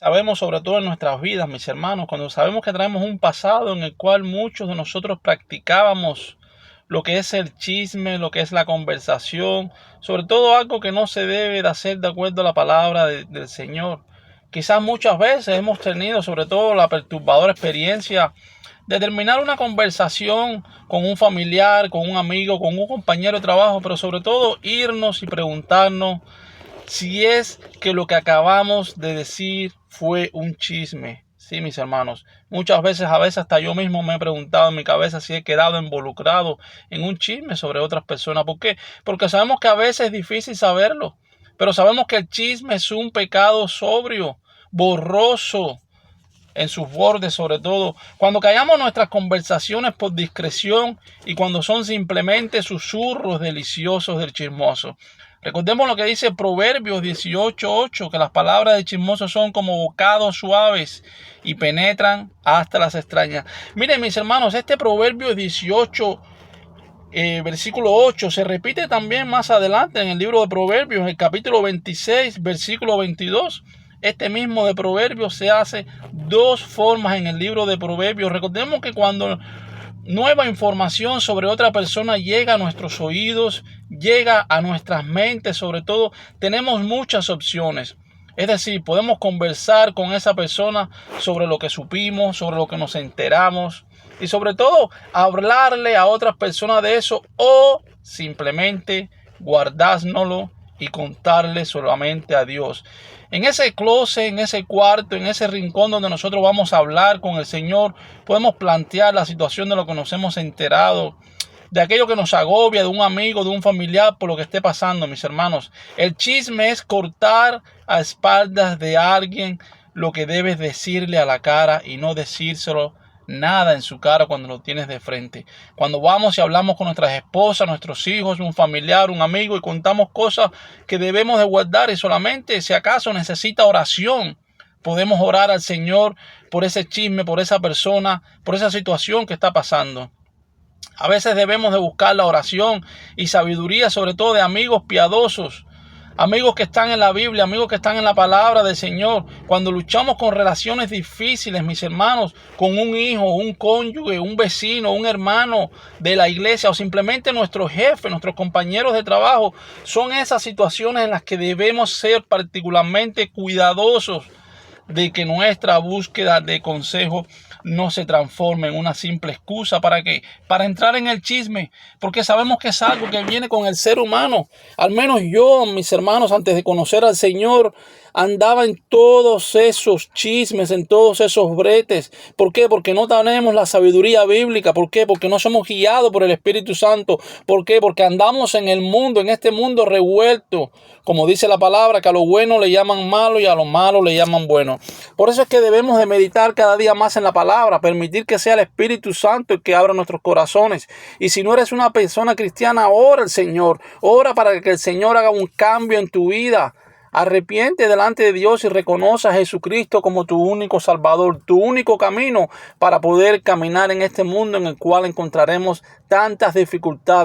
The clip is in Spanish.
Sabemos, sobre todo en nuestras vidas, mis hermanos, cuando sabemos que traemos un pasado en el cual muchos de nosotros practicábamos lo que es el chisme, lo que es la conversación, sobre todo algo que no se debe de hacer de acuerdo a la palabra del Señor. Quizás muchas veces hemos tenido, sobre todo, la perturbadora experiencia de terminar una conversación con un familiar, con un amigo, con un compañero de trabajo, pero sobre todo irnos y preguntarnos si es que lo que acabamos de decir fue un chisme. Sí, mis hermanos, muchas veces, a veces hasta yo mismo me he preguntado en mi cabeza si he quedado involucrado en un chisme sobre otras personas. ¿Por qué? Porque sabemos que a veces es difícil saberlo, pero sabemos que el chisme es un pecado sobrio, borroso, en sus bordes, sobre todo cuando callamos nuestras conversaciones por discreción y cuando son simplemente susurros deliciosos del chismoso. Recordemos lo que dice Proverbios 18:8, que las palabras del chismoso son como bocados suaves y penetran hasta las extrañas. Miren, mis hermanos, este Proverbio 18 versículo 8 se repite también más adelante en el libro de Proverbios, en el capítulo 26, versículo 22. Este mismo de Proverbios se hace dos formas en el libro de Proverbios. Recordemos que cuando nueva información sobre otra persona llega a nuestros oídos, llega a nuestras mentes, sobre todo, tenemos muchas opciones. Es decir, podemos conversar con esa persona sobre lo que supimos, sobre lo que nos enteramos y sobre todo hablarle a otras personas de eso o simplemente guardárnoslo y contarle solamente a Dios. En ese closet, en ese cuarto, en ese rincón donde nosotros vamos a hablar con el Señor, podemos plantear la situación de lo que nos hemos enterado, de aquello que nos agobia, de un amigo, de un familiar, por lo que esté pasando, mis hermanos. El chisme es cortar a espaldas de alguien lo que debes decirle a la cara y no decírselo nada en su cara cuando lo tienes de frente. Cuando vamos y hablamos con nuestras esposas, nuestros hijos, un familiar, un amigo y contamos cosas que debemos de guardar y solamente si acaso necesita oración, podemos orar al Señor por ese chisme, por esa persona, por esa situación que está pasando. A veces debemos de buscar la oración y sabiduría, sobre todo de amigos piadosos, amigos que están en la Biblia, amigos que están en la palabra del Señor. Cuando luchamos con relaciones difíciles, mis hermanos, con un hijo, un cónyuge, un vecino, un hermano de la iglesia o simplemente nuestro jefe, nuestros compañeros de trabajo, son esas situaciones en las que debemos ser particularmente cuidadosos de que nuestra búsqueda de consejo no se transforme en una simple excusa. ¿Para qué? Para entrar en el chisme, porque sabemos que es algo que viene con el ser humano. Al menos yo, mis hermanos, antes de conocer al Señor, andaba en todos esos chismes, en todos esos bretes. ¿Por qué? Porque no tenemos la sabiduría bíblica. ¿Por qué? Porque no somos guiados por el Espíritu Santo. ¿Por qué? Porque andamos en el mundo, en este mundo revuelto. Como dice la palabra, que a lo bueno le llaman malo y a lo malo le llaman bueno. Por eso es que debemos de meditar cada día más en la palabra, permitir que sea el Espíritu Santo el que abra nuestros corazones. Y si no eres una persona cristiana, ora al Señor. Ora para que el Señor haga un cambio en tu vida. Arrepiente delante de Dios y reconoce a Jesucristo como tu único Salvador, tu único camino para poder caminar en este mundo en el cual encontraremos tantas dificultades.